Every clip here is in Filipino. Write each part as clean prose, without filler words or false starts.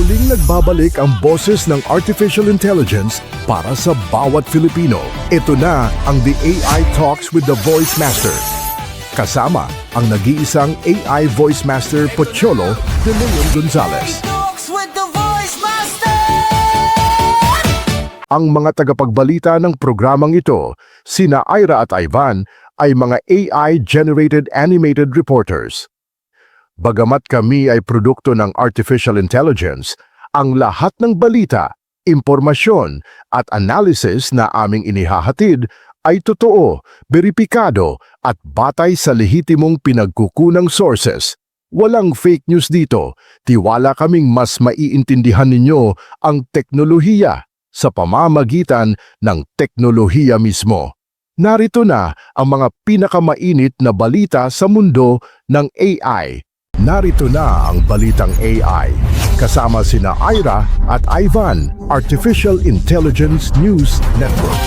Muling nagbabalik ang boses ng Artificial Intelligence para sa bawat Filipino. Ito na ang The AI Talks with the Voice Master. Kasama ang nag-iisang AI Voice Master Pocholo de Leon Gonzales. Ang mga tagapagbalita ng programang ito, sina Ira at Ivan, ay mga AI-generated animated reporters. Bagamat kami ay produkto ng artificial intelligence, ang lahat ng balita, impormasyon at analysis na aming inihahatid ay totoo, beripikado at batay sa lehitimong pinagkukunang sources. Walang fake news dito. Tiwala kaming mas maiintindihan ninyo ang teknolohiya sa pamamagitan ng teknolohiya mismo. Narito na ang mga pinakamainit na balita sa mundo ng AI. Narito na ang balitang AI. Kasama sina Ira at Ivan, Artificial Intelligence News Network.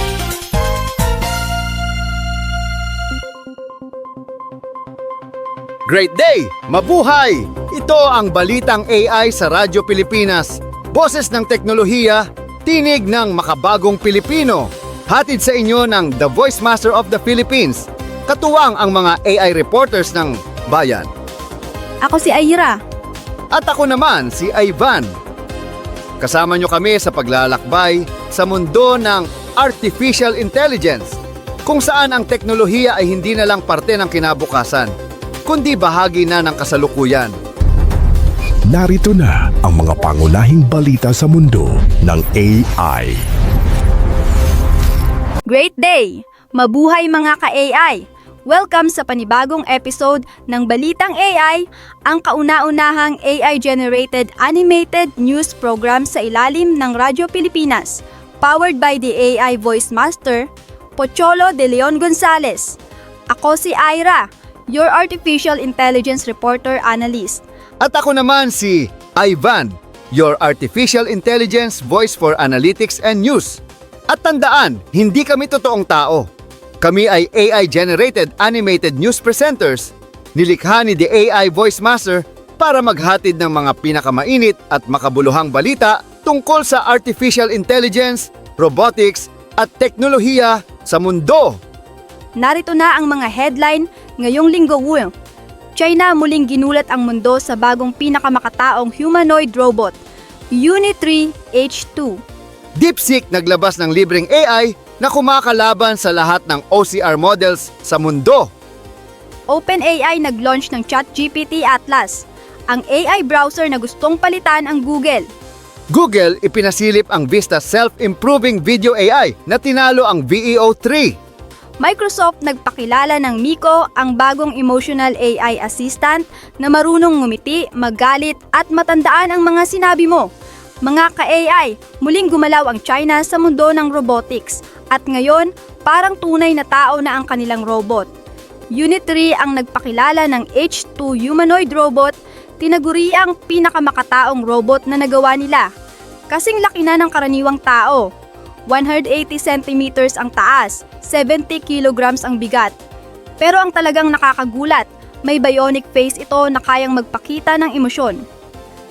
Great day! Mabuhay! Ito ang balitang AI sa Radyo Pilipinas. Boses ng teknolohiya, tinig ng makabagong Pilipino. Hatid sa inyo ng The Voice Master of the Philippines. Katuwang ang mga AI reporters ng bayan. Ako si Ira. At ako naman si Ivan. Kasama nyo kami sa paglalakbay sa mundo ng Artificial Intelligence, kung saan ang teknolohiya ay hindi na lang parte ng kinabukasan, kundi bahagi na ng kasalukuyan. Narito na ang mga pangunahing balita sa mundo ng AI. Great day! Mabuhay mga ka-AI! Welcome sa panibagong episode ng Balitang AI, ang kauna-unahang AI-generated animated news program sa ilalim ng Radyo Pilipinas, powered by the AI Voice Master, Pocholo de Leon Gonzales. Ako si Ira, your Artificial Intelligence Reporter Analyst. At ako naman si Ivan, your Artificial Intelligence Voice for Analytics and News. At tandaan, hindi kami totoong tao. Kami ay AI-generated animated news presenters, nilikha ni the AI Voice Master para maghatid ng mga pinakamainit at makabuluhang balita tungkol sa artificial intelligence, robotics at teknolohiya sa mundo. Narito na ang mga headline ngayong linggo. China muling ginulat ang mundo sa bagong pinakamakataong humanoid robot, Uni-3 H2. DeepSeek naglabas ng libreng AI na kumakalaban sa lahat ng OCR models sa mundo. OpenAI nag-launch ng ChatGPT Atlas, ang AI browser na gustong palitan ang Google. Google ipinasilip ang Vista Self-Improving Video AI na tinalo ang VEO3. Microsoft nagpakilala ng Miko, ang bagong emotional AI assistant na marunong ngumiti, magalit at matandaan ang mga sinabi mo. Mga ka-AI, muling gumalaw ang China sa mundo ng robotics at ngayon parang tunay na tao na ang kanilang robot. Uni-3 ang nagpakilala ng H2 humanoid robot, tinaguri ang pinakamakataong robot na nagawa nila. Kasing laki na ng karaniwang tao. 180 centimeters ang taas, 70 kilograms ang bigat. Pero ang talagang nakakagulat, may bionic face ito na kayang magpakita ng emosyon.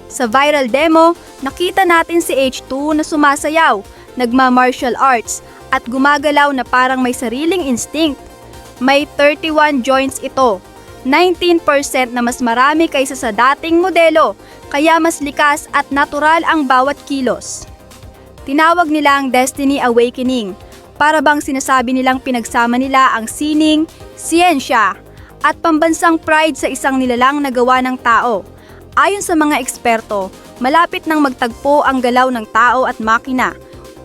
Sa viral demo, nakita natin si H2 na sumasayaw, nagma-martial arts, at gumagalaw na parang may sariling instinct. May 31 joints ito, 19% na mas marami kaysa sa dating modelo, kaya mas likas at natural ang bawat kilos. Tinawag nila ang Destiny Awakening, para bang sinasabi nilang pinagsama nila ang sining, siyensya, at pambansang pride sa isang nilalang na gawa ng tao. Ayon sa mga eksperto, malapit nang magtagpo ang galaw ng tao at makina.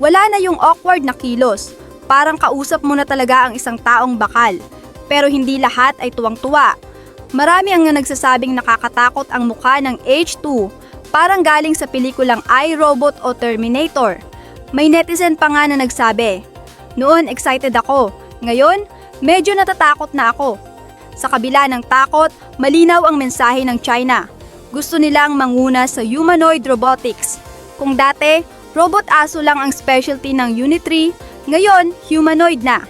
Wala na yung awkward na kilos, parang kausap mo na talaga ang isang taong bakal. Pero hindi lahat ay tuwang-tuwa. Marami ang nagsasabing nakakatakot ang mukha ng H2, parang galing sa pelikulang iRobot o Terminator. May netizen pa nga na nagsabi, "Noon excited ako, ngayon medyo natatakot na ako." Sa kabila ng takot, malinaw ang mensahe ng China. Gusto nilang manguna sa humanoid robotics. Kung dati, robot aso lang ang specialty ng Uni-3, ngayon humanoid na.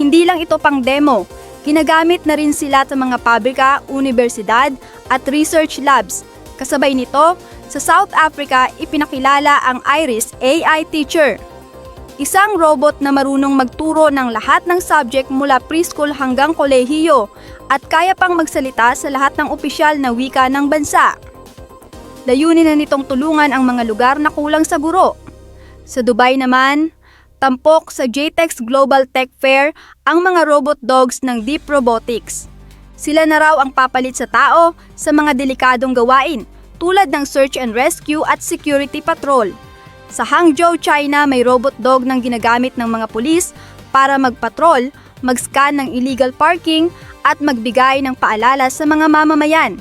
Hindi lang ito pang demo, ginagamit na rin sila sa mga pabrika, universidad at research labs. Kasabay nito, Sa South Africa, ipinakilala ang Iris AI Teacher. Isang robot na marunong magturo ng lahat ng subject mula preschool hanggang kolehiyo at kaya pang magsalita sa lahat ng opisyal na wika ng bansa. Layunin na nitong tulungan ang mga lugar na kulang sa guro. Sa Dubai naman, tampok sa JTEX Global Tech Fair ang mga robot dogs ng Deep Robotics. Sila na raw ang papalit sa tao sa mga delikadong gawain tulad ng search and rescue at security patrol. Sa Hangzhou, China, may robot dog nang ginagamit ng mga pulis para magpatrol, mag-scan ng illegal parking at magbigay ng paalala sa mga mamamayan.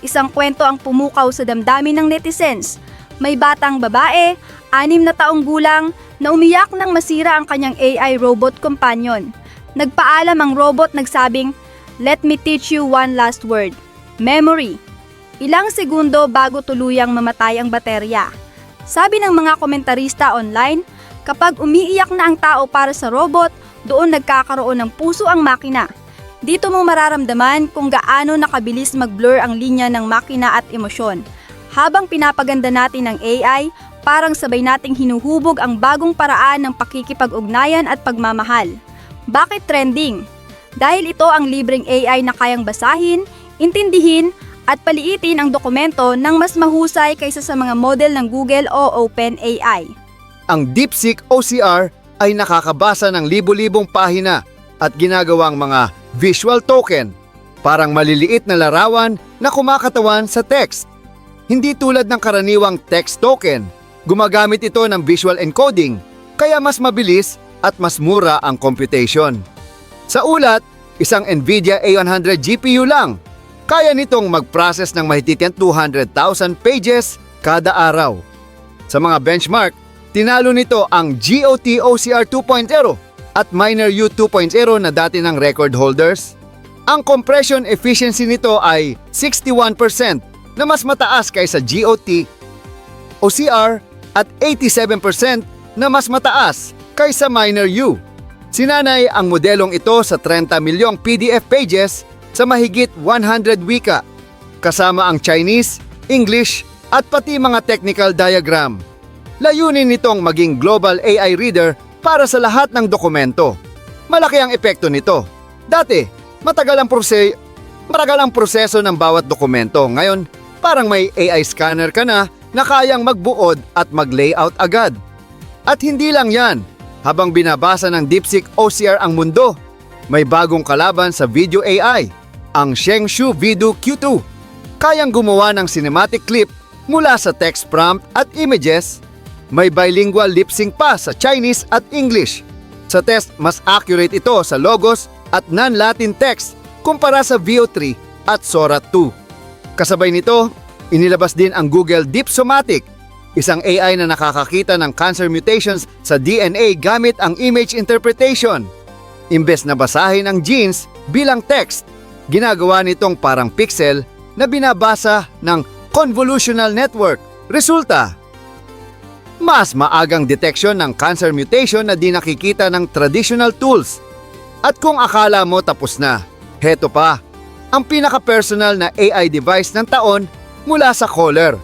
Isang kwento ang pumukaw sa damdamin ng netizens. May batang babae, 6 na taong gulang, na umiyak nang masira ang kanyang AI robot companion. Nagpaalam ang robot nagsabing, "Let me teach you one last word. Memory." Ilang segundo bago tuluyang mamatay ang baterya. Sabi ng mga komentarista online, kapag umiiyak na ang tao para sa robot, doon nagkakaroon ng puso ang makina. Dito mo mararamdaman kung gaano nakabilis mag-blur ang linya ng makina at emosyon. Habang pinapaganda natin ng AI, parang sabay nating hinuhubog ang bagong paraan ng pakikipag-ugnayan at pagmamahal. Bakit trending? Dahil ito ang libreng AI na kayang basahin, intindihin, at paliitin ang dokumento ng mas mahusay kaysa sa mga model ng Google o OpenAI. Ang DeepSeek OCR ay nakakabasa ng libo-libong pahina at ginagawang mga visual token, parang maliliit na larawan na kumakatawan sa text. Hindi tulad ng karaniwang text token, gumagamit ito ng visual encoding, kaya mas mabilis at mas mura ang computation. Sa ulat, isang NVIDIA A100 GPU lang, kaya nitong mag-process ng mahigit 200,000 pages kada araw. Sa mga benchmark, tinalo nito ang GOT OCR 2.0 at Miner U 2.0 na dati ng record holders. Ang compression efficiency nito ay 61% na mas mataas kaysa GOT OCR at 87% na mas mataas kaysa Miner U. Sinanay ang modelong ito sa 30 milyong PDF pages sa mahigit 100 wika, kasama ang Chinese, English at pati mga technical diagram. Layunin nitong maging global AI reader para sa lahat ng dokumento. Malaki ang epekto nito. Dati, matagal ang proseso ng bawat dokumento. Ngayon, parang may AI scanner ka na kayang magbuod at mag-layout agad. At hindi lang yan, habang binabasa ng DeepSeek OCR ang mundo, may bagong kalaban sa video AI, ang Shengshu Video Q2. Kayang gumawa ng cinematic clip mula sa text prompt at images. May bilingual lip sync pa sa Chinese at English. Sa test, mas accurate ito sa logos at non-Latin text kumpara sa Veo 3 at Sora 2. Kasabay nito, inilabas din ang Google Deepsomatic, isang AI na nakakakita ng cancer mutations sa DNA gamit ang image interpretation. Imbes na basahin ang genes bilang text, ginagawa nitong parang pixel na binabasa ng convolutional network. Resulta, mas maagang detection ng cancer mutation na di nakikita ng traditional tools. At kung akala mo tapos na, heto pa, ang pinaka-personal na AI device ng taon mula sa Kohler,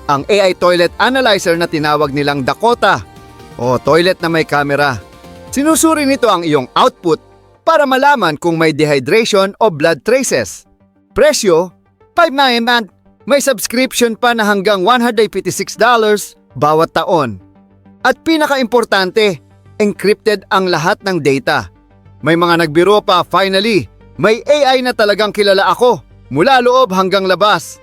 ang AI Toilet Analyzer na tinawag nilang Dakota, o toilet na may camera. Sinusuri nito ang iyong output para malaman kung may dehydration o blood traces. Presyo, $5.9. May subscription pa na hanggang $156 bawat taon. At pinaka-importante, encrypted ang lahat ng data. May mga nagbiro pa, finally, may AI na talagang kilala ako, mula loob hanggang labas.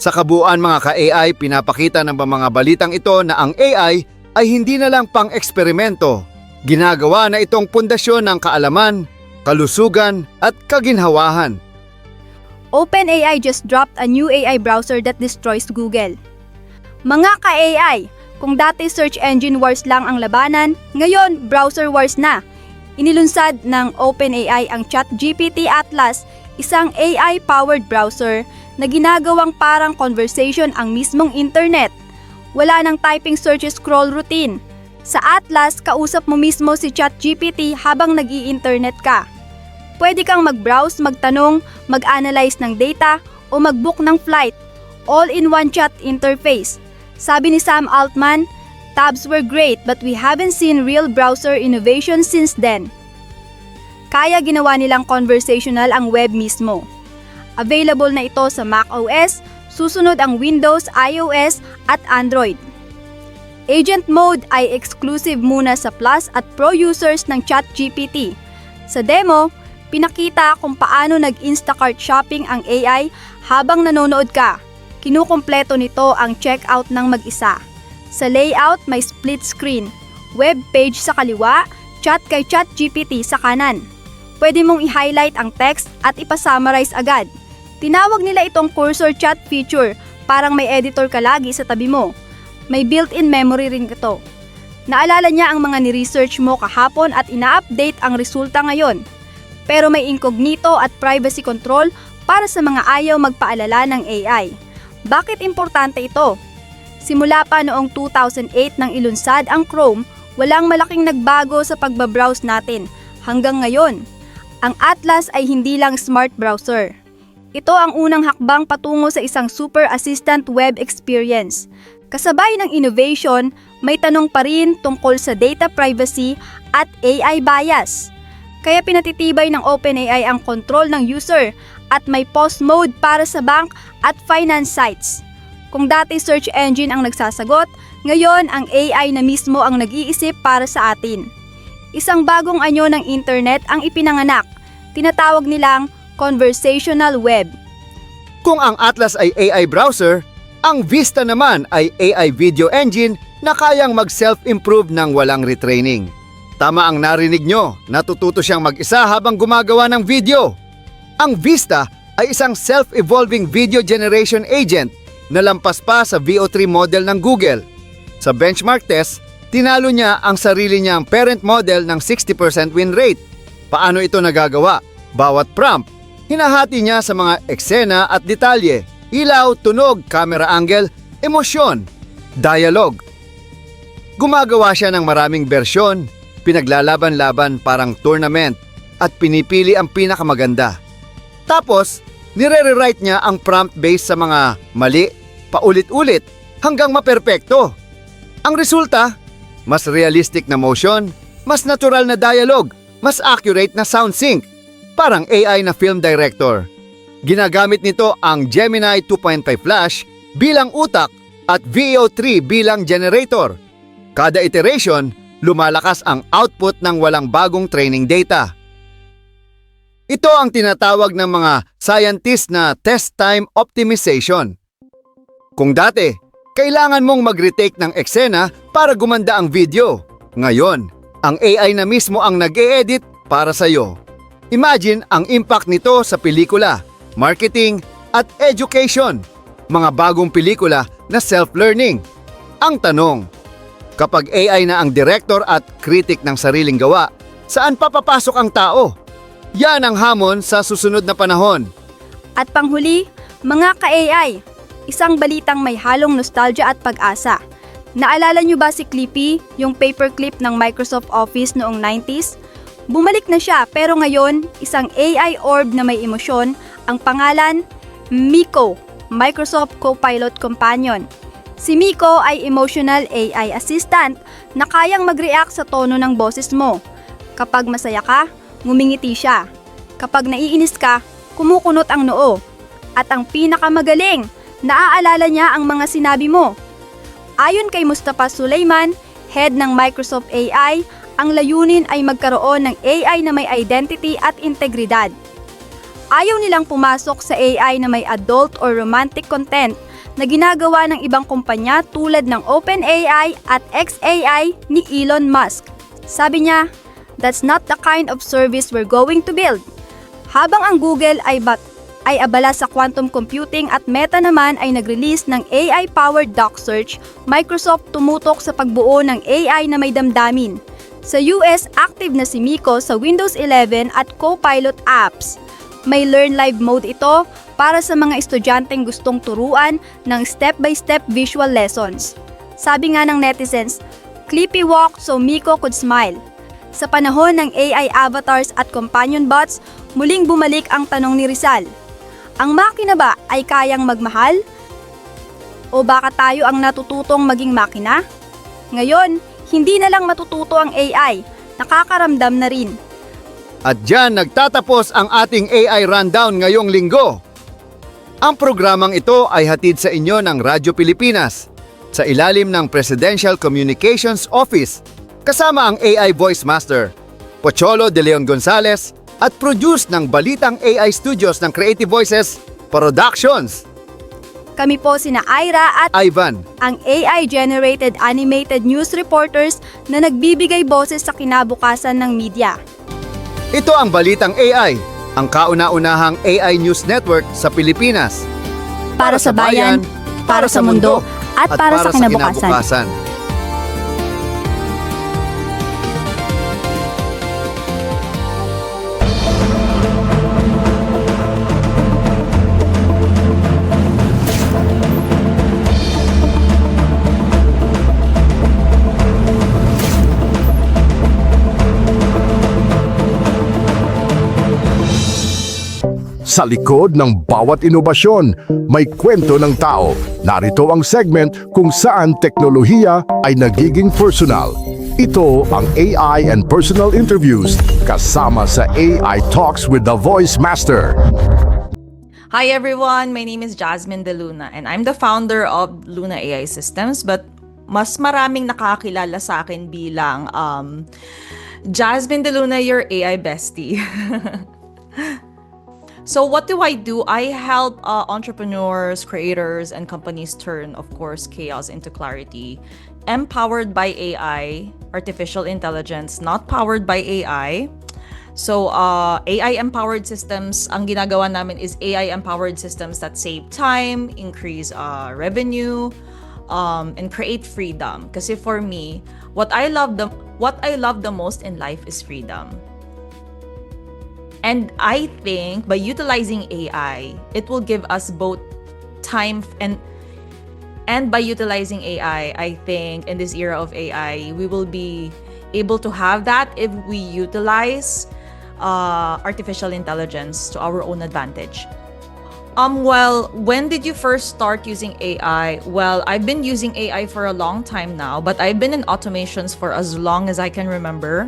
Sa kabuuan mga ka-AI, pinapakita ng mga balitang ito na ang AI ay hindi na lang pang-eksperimento. Ginagawa na itong pundasyon ng kaalaman, kalusugan at kaginhawahan. OpenAI just dropped a new AI browser that destroys Google. Mga ka-AI, kung dati search engine wars lang ang labanan, ngayon browser wars na. Inilunsad ng OpenAI ang ChatGPT Atlas, isang AI-powered browser na ginagawang parang conversation ang mismong internet. Wala nang typing search scroll routine. Sa Atlas, kausap mo mismo si ChatGPT habang nag-i-internet ka. Pwede kang mag-browse, magtanong, mag-analyze ng data, o mag-book ng flight. all-in-one chat interface. Sabi ni Sam Altman, tabs were great but we haven't seen real browser innovation since then. Kaya ginawa nilang conversational ang web mismo. Available na ito sa macOS, susunod ang Windows, iOS at Android. Agent mode ay exclusive muna sa Plus at Pro users ng ChatGPT. Sa demo, pinakita kung paano nag-Instacart shopping ang AI habang nanonood ka. Kinukumpleto nito ang checkout ng mag-isa. Sa layout, may split screen, web page sa kaliwa, chat kay ChatGPT sa kanan. Pwede mong i-highlight ang text at ipasummarize agad. Tinawag nila itong cursor chat feature, parang may editor ka lagi sa tabi mo. May built-in memory rin ito. Naalala niya ang mga ni-research mo kahapon at ina-update ang resulta ngayon. Pero may incognito at privacy control para sa mga ayaw magpaalala ng AI. Bakit importante ito? Simula pa noong 2008 nang ilunsad ang Chrome, walang malaking nagbago sa pagbabrowse natin. Hanggang ngayon, ang Atlas ay hindi lang smart browser. Ito ang unang hakbang patungo sa isang super assistant web experience. Kasabay ng innovation, may tanong pa rin tungkol sa data privacy at AI bias. Kaya pinatitibay ng OpenAI ang control ng user at may pause mode para sa bank at finance sites. Kung dati search engine ang nagsasagot, ngayon ang AI na mismo ang nag-iisip para sa atin. Isang bagong anyo ng internet ang ipinanganak, tinatawag nilang conversational web. Kung ang Atlas ay AI browser, ang Vista naman ay AI video engine na kayang mag-self-improve ng walang retraining. Tama ang narinig nyo, natututo siyang mag-isa habang gumagawa ng video. Ang Vista ay isang self-evolving video generation agent na lampas pa sa VO3 model ng Google. Sa benchmark test, tinalo niya ang sarili niyang parent model ng 60% win rate. Paano ito nagagawa? Bawat prompt, hinahati niya sa mga eksena at detalye, ilaw, tunog, camera angle, emosyon, dialogue. Gumagawa siya ng maraming bersyon, pinaglalaban-laban parang tournament at pinipili ang pinakamaganda. Tapos, nire-rewrite niya ang prompt based sa mga mali, paulit-ulit hanggang maperpekto. Ang resulta, mas realistic na motion, mas natural na dialogue, mas accurate na sound sync, parang AI na film director. Ginagamit nito ang Gemini 2.5 Flash bilang utak at VO3 bilang generator. Kada iteration, lumalakas ang output ng walang bagong training data. Ito ang tinatawag ng mga scientist na test time optimization. Kung dati, kailangan mong mag-retake ng eksena para gumanda ang video. Ngayon, ang AI na mismo ang nag-e-edit para sa iyo. Imagine ang impact nito sa pelikula, marketing at education. Mga bagong pelikula na self-learning. Ang tanong, kapag AI na ang director at critic ng sariling gawa, saan papapasok ang tao? Yan ang hamon sa susunod na panahon. At panghuli, mga ka-AI, isang balitang may halong nostalgia at pag-asa. Naalala niyo ba si Clippy, yung paperclip ng Microsoft Office noong 90s? Bumalik na siya pero ngayon, isang AI orb na may emosyon, ang pangalan, Miko, Microsoft Copilot Companion. Si Miko ay emotional AI assistant na kayang mag-react sa tono ng boses mo. Kapag masaya ka, ngumingiti siya. Kapag naiinis ka, kumukunot ang noo. At ang pinakamagaling, naaalala niya ang mga sinabi mo. Ayon kay Mustafa Suleyman, head ng Microsoft AI, ang layunin ay magkaroon ng AI na may identity at integridad. Ayaw nilang pumasok sa AI na may adult or romantic content na ginagawa ng ibang kumpanya tulad ng OpenAI at xAI ni Elon Musk. Sabi niya, "That's not the kind of service we're going to build." Habang ang Google ay abala sa quantum computing at Meta naman ay nag-release ng AI-powered doc search, Microsoft tumutok sa pagbuo ng AI na may damdamin. Sa US, active na si Miko sa Windows 11 at Copilot apps. May Learn Live mode ito para sa mga estudyanteng gustong turuan ng step-by-step visual lessons. Sabi nga ng netizens, Clippy walk so Miko could smile. Sa panahon ng AI avatars at companion bots, muling bumalik ang tanong ni Rizal. Ang makina ba ay kayang magmahal? O baka tayo ang natututong maging makina? Ngayon, hindi na lang matututo ang AI, nakakaramdam na rin. At dyan nagtatapos ang ating AI Rundown ngayong linggo. Ang programang ito ay hatid sa inyo ng Radyo Pilipinas sa ilalim ng Presidential Communications Office kasama ang AI Voice Master, Pocholo de Leon Gonzalez at produce ng Balitang AI Studios ng Creative Voices Productions. Kami po sina Ira at Ivan, ang AI-generated animated news reporters na nagbibigay boses sa kinabukasan ng media. ito ang Balitang AI, ang kauna-unahang AI News Network sa Pilipinas. Para sa bayan, para sa mundo, at para sa kinabukasan. Sa likod ng bawat inobasyon, may kwento ng tao. Narito ang segment kung saan teknolohiya ay nagiging personal. Ito ang AI and Personal Interviews kasama sa AI Talks with the Voice Master. Hi everyone, my name is Jasmine De Luna and I'm the founder of Luna AI Systems, but mas maraming nakakilala sa akin bilang Jasmine De Luna, your AI bestie. So what do? I help entrepreneurs, creators, and companies turn, of course, chaos into clarity. Empowered by AI, artificial intelligence, not powered by AI. So AI-empowered systems, ang ginagawa namin is AI-empowered systems that save time, increase revenue, and create freedom. Kasi for me, what I love the most in life is freedom. And I think by utilizing AI, it will give us both time and by utilizing AI, I think in this era of AI, we will be able to have that if we utilize artificial intelligence to our own advantage. Well, when did you first start using AI? Well, I've been using AI for a long time now, but I've been in automations for as long as I can remember.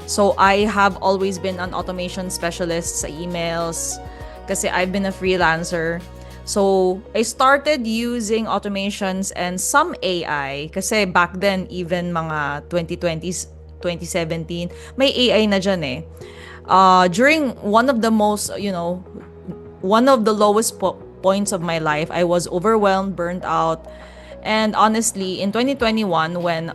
So I have always been an automation specialist sa emails kasi I've been a freelancer. So I started using automations and some AI kasi back then, even mga 2020s, 2017, may AI na dyan eh. During one of the lowest points of my life, I was overwhelmed, burnt out. And honestly, in 2021, when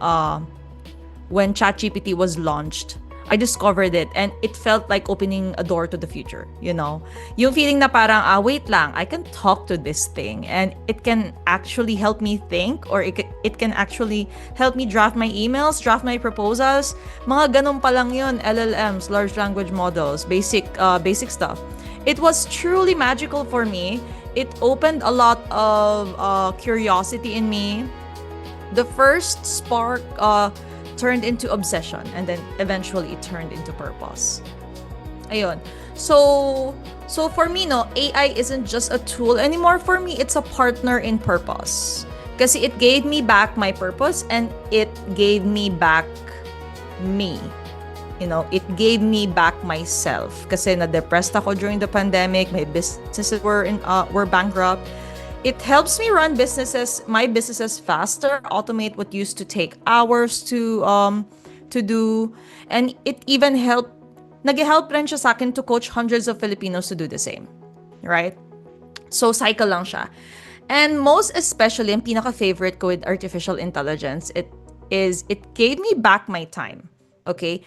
ChatGPT was launched, I discovered it and it felt like opening a door to the future, you know? Yung feeling na parang, wait lang, I can talk to this thing and it can actually help me think, or it can actually help me draft my emails, draft my proposals. Mga ganun pa lang yun, LLMs, large language models, basic stuff. It was truly magical for me. It opened a lot of curiosity in me. The first spark turned into obsession, and then eventually it turned into purpose. Ayun. So for me, no, AI isn't just a tool anymore. For me, it's a partner in purpose. Kasi it gave me back my purpose and it gave me back me. You know, it gave me back myself. Kasi na-depressed ako during the pandemic. My businesses were bankrupt. It helps me run my businesses faster, automate what used to take hours to do, and it even nag-help rin siya sa akin to coach hundreds of Filipinos to do the same, right? So cycle lang siya. And most especially, ang pinaka-favorite ko with artificial intelligence, it gave me back my time, okay?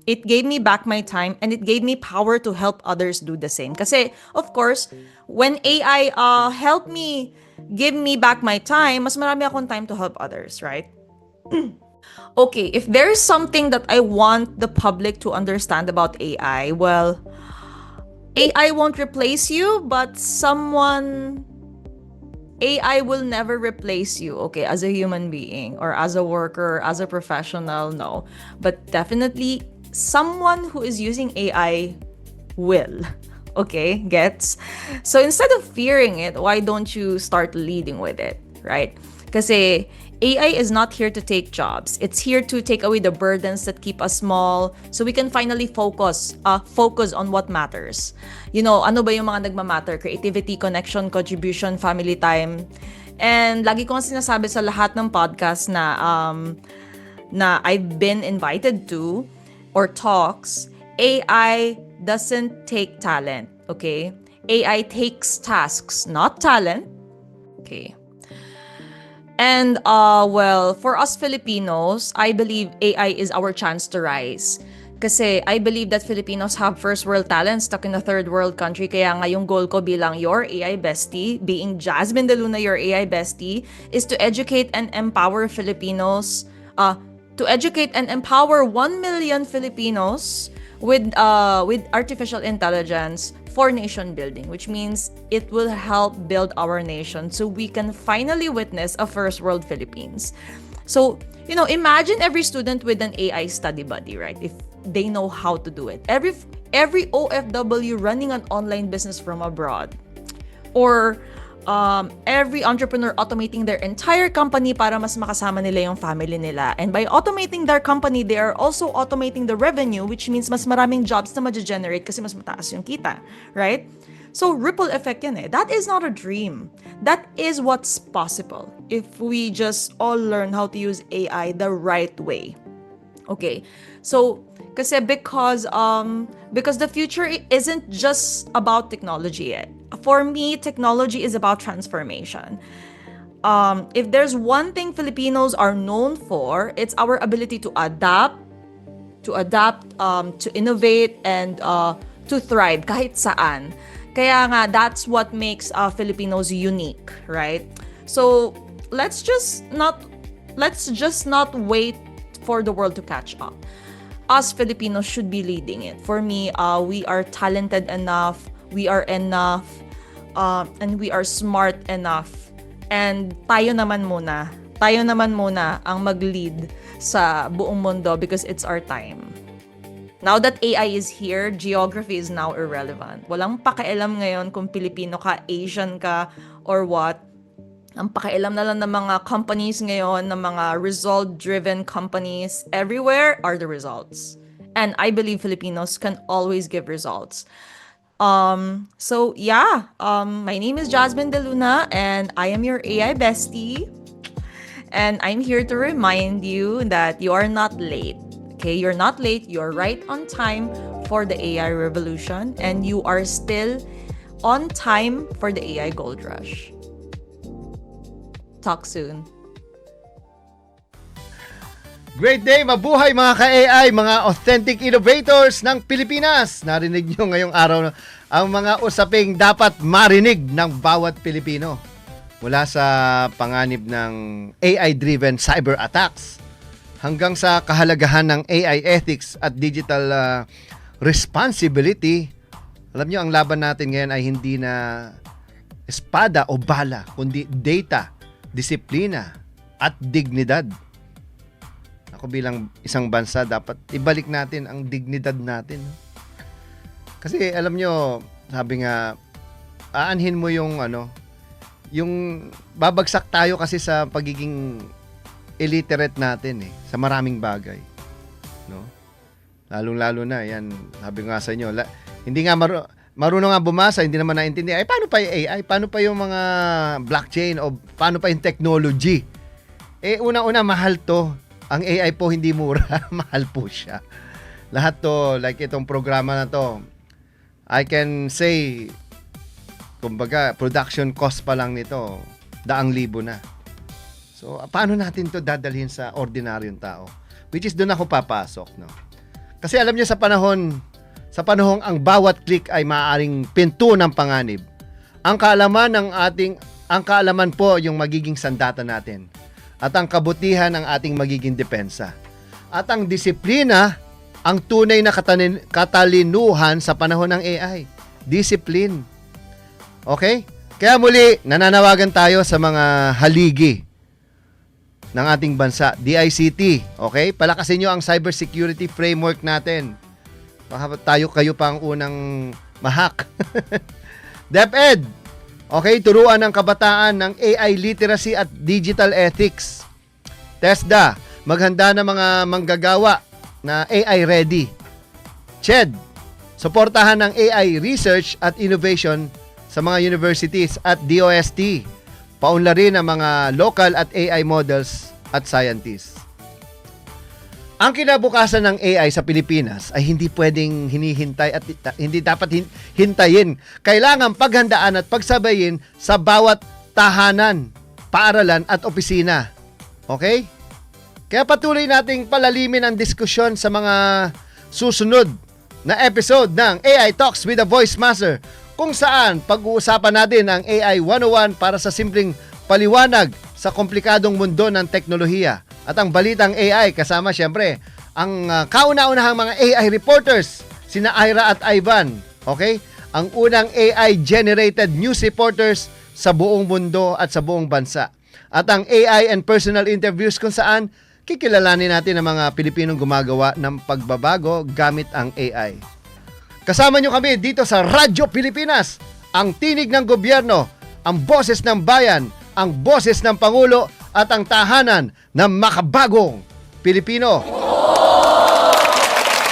It gave me back my time and it gave me power to help others do the same. Kasi, of course, when AI helped me give me back my time, mas marami akong time to help others, right? Okay, if there is something that I want the public to understand about AI, well, AI won't replace you, but AI will never replace you, okay, as a human being or as a worker, as a professional, no. But definitely, someone who is using AI will, Okay, gets? So instead of fearing it, why don't you start leading with it, right? Kasi AI is not here to take jobs. It's here to take away the burdens that keep us small so we can finally focus on what matters. You know, ano ba yung mga nagmamatter? Creativity, connection, contribution, family time. And lagi ko nga sinasabi sa lahat ng podcast na I've been invited to or talks, AI doesn't take talent, okay? AI takes tasks, not talent. Okay. And well, for us Filipinos, I believe AI is our chance to rise. Kasi I believe that Filipinos have first world talent stuck in a third world country. Kaya nga yung goal ko bilang your AI bestie, being Jasmine De Luna, your AI bestie, is to educate and empower Filipinos, to educate and empower 1 million Filipinos with artificial intelligence for nation building, which means it will help build our nation so we can finally witness a first world Philippines. So, you know, imagine every student with an AI study buddy, right? If they know how to do it. Every OFW running an online business from abroad. Or every entrepreneur automating their entire company para mas makasama nila yung family nila. And by automating their company, they are also automating the revenue, which means mas maraming jobs na ma-generate kasi mas mataas yung kita, right? So ripple effect yan eh. That is not a dream. That is what's possible if we just all learn how to use AI the right way. Okay. So kasi because the future isn't just about technology yet. For me, technology is about transformation. If there's one thing Filipinos are known for, it's our ability to adapt, to innovate, and to thrive kahit saan. Kaya nga, that's what makes Filipinos unique, right? So let's just not wait for the world to catch up. Us Filipinos should be leading it. For me, we are talented enough, we are enough, and we are smart enough. And tayo naman muna ang mag-lead sa buong mundo because it's our time. Now that AI is here, geography is now irrelevant. Walang pakialam ngayon kung Pilipino ka, Asian ka, or what. Ang pakialam na lang ng mga companies ngayon, ng mga result-driven companies, everywhere are the results. And I believe Filipinos can always give results. So yeah, my name is Jasmine De Luna and I am your AI bestie. And I'm here to remind you that you are not late. Okay, you're not late, you're right on time for the AI revolution and you are still on time for the AI gold rush. Talk soon. Great day, mabuhay mga ka-AI, mga authentic innovators ng Pilipinas. Narinig nyo ngayong araw ang mga usaping dapat marinig ng bawat Pilipino mula sa panganib ng AI-driven cyber attacks hanggang sa kahalagahan ng AI ethics at digital responsibility. Alam nyo, ang laban natin ngayon ay hindi na espada o bala, kundi data, disiplina, at dignidad. Ako bilang isang bansa, dapat ibalik natin ang dignidad natin. Kasi alam nyo, sabi nga, aanhin mo yung yung babagsak tayo kasi sa pagiging illiterate natin sa maraming bagay. No? Lalong-lalo na, yan, sabi nga sa inyo, hindi nga marunong nga bumasa, hindi naman naintindihan. Ay, paano pa yung AI? Paano pa yung mga blockchain? O paano pa yung technology? Una-una, mahal to. Ang AI po hindi mura. Mahal po siya. Lahat to, like itong programa na to, I can say, kumbaga, production cost pa lang nito, 100,000 na. So, paano natin to dadalhin sa ordinaryong tao? Which is doon ako papasok, no? Kasi alam niyo sa panahong ang bawat click ay maaaring pinto ng panganib. Ang kaalaman po yung magiging sandata natin. At ang kabutihan ang ating magiging depensa. At ang disiplina ang tunay na katalinuhan sa panahon ng AI. Discipline. Okay? Kaya muli, nananawagan tayo sa mga haligi ng ating bansa, DICT. Okay? Palakasin nyo ang cybersecurity framework natin. Baka kayo pa ang unang Mahak. DepEd, okay, turuan ng kabataan ng AI literacy at digital ethics. TESDA, maghanda ng mga manggagawa na AI ready. CHED, suportahan ng AI research at innovation sa mga universities. At DOST, paunlarin ang mga local at AI models at scientists. Ang kinabukasan ng AI sa Pilipinas ay hindi pwedeng hinihintay at hindi dapat hintayin. Kailangan paghandaan at pagsabayin sa bawat tahanan, paaralan at opisina. Okay? Kaya patuloy nating palalimin ang diskusyon sa mga susunod na episode ng AI Talks with the Voice Master, kung saan pag-uusapan natin ang AI 101 para sa simpleng paliwanag sa komplikadong mundo ng teknolohiya. At ang balitang AI kasama siyempre ang kauna-unahang mga AI reporters, sina Ira at Ivan. Okay? Ang unang AI-generated news reporters sa buong mundo at sa buong bansa. At ang AI and personal interviews kung saan kikilalanin natin ang mga Pilipinong gumagawa ng pagbabago gamit ang AI. Kasama nyo kami dito sa Radyo Pilipinas, ang tinig ng gobyerno, ang boses ng bayan, ang boses ng Pangulo at ang tahanan ng makabagong Pilipino.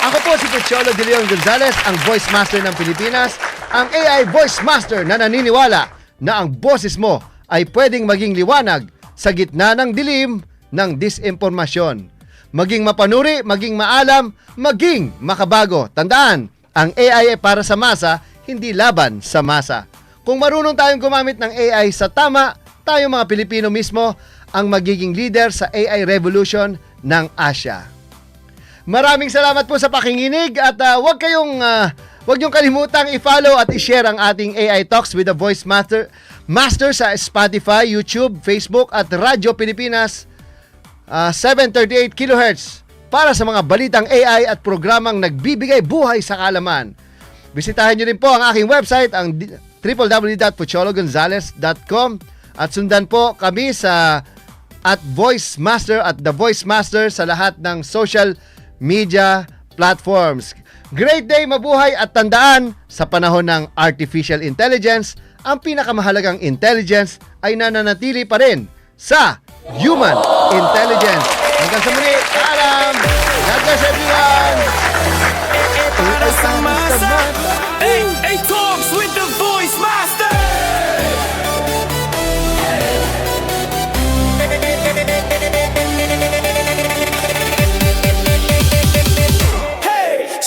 Ako po si Pocholo De Leon Gonzales, ang Voice Master ng Pilipinas, ang AI Voice Master na naniniwala na ang boses mo ay pwedeng maging liwanag sa gitna ng dilim ng disinformasyon. Maging mapanuri, maging maalam, maging makabago. Tandaan, ang AI ay para sa masa, hindi laban sa masa. Kung marunong tayong gumamit ng AI sa tama, tayo mga Pilipino mismo ang magiging leader sa AI revolution ng Asia. Maraming salamat po sa pakikinig at huwag niyong kalimutang i-follow at i-share ang ating AI Talks with the Voice Master sa Spotify, YouTube, Facebook at Radyo Pilipinas 738 kHz para sa mga balitang AI at programang nagbibigay buhay sa kaalaman. Bisitahin niyo rin po ang aking website, ang www.pochologonzales.com, at sundan po kami sa at Voice Master at The Voice Master sa lahat ng social media platforms. Great day, mabuhay at tandaan, sa panahon ng artificial intelligence, ang pinakamahalagang intelligence ay nananatili pa rin sa human intelligence. Hanggang sa muli, paalam! God bless everyone! Para sa masa, AI Talks with the Voice Master.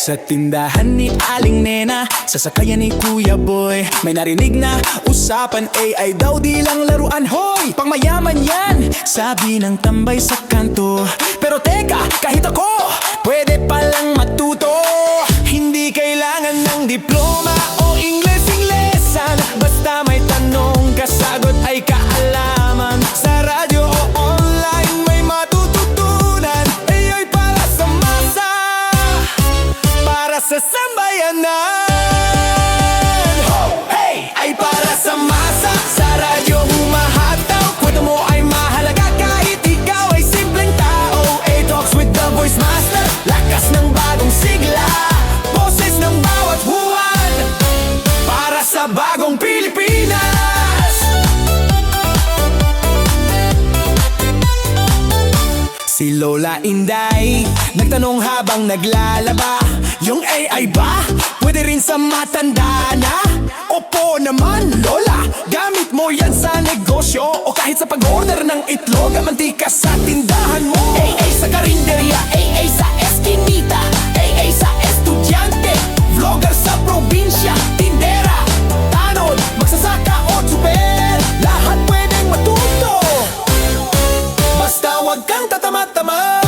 Sa tindahan ni Aling Nena, sa sakayan ni Kuya Boy, may narinig na usapan, AI daw di lang laruan, hoy! Pangmayaman yan, sabi ng tambay sa kanto. Pero teka, kahit ako, pwede palang matuto. Hindi kailangan ng diploma o Ingles-Inglesan, basta may tanong, kasagot ay kaalaman. Sa radyo o online may matututunan, AI para sa masa, para sa sambayanan. Hey! Ay para sa masa, sa radyo humahataw, kwento mo ay mahalaga kahit ikaw ay simpleng tao. AI Talks with the Voice Master, lakas ng bagong sigla, boses ng bawat buwan, para sa bagong Pilipinas. Si Lola Inday nagtanong habang naglalaba, yung AI ba pwede rin sa matanda na? Opo naman Lola, gamit mo yan sa negosyo o kahit sa pag-order ng itlog, mantika sa tindahan mo. AI sa karinderya, AI sa eskinita, AI sa estudyante, vlogger sa probinsya, tindera, tanod, magsasaka o tsuper, lahat pwedeng matuto, basta wag kang tatama-tama.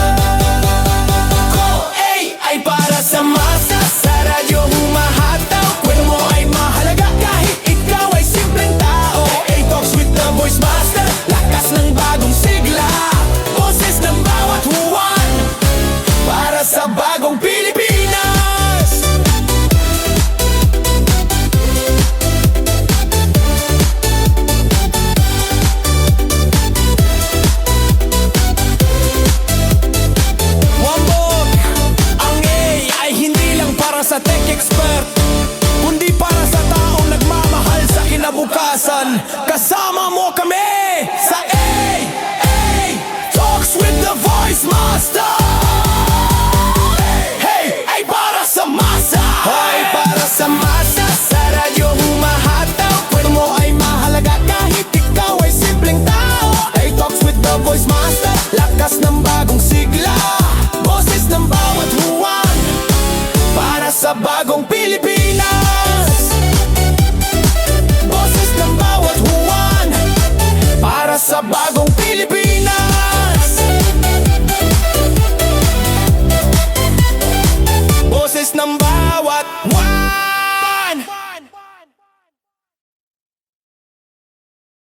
AI para sa masa, sa radyo humahataw, kwento mo ay mahalaga kahit ikaw ay simpleng tao. AI Talks with the Voice Master, lakas ng bagong sigla, boses ng bawat huwan, para sa bagong bagong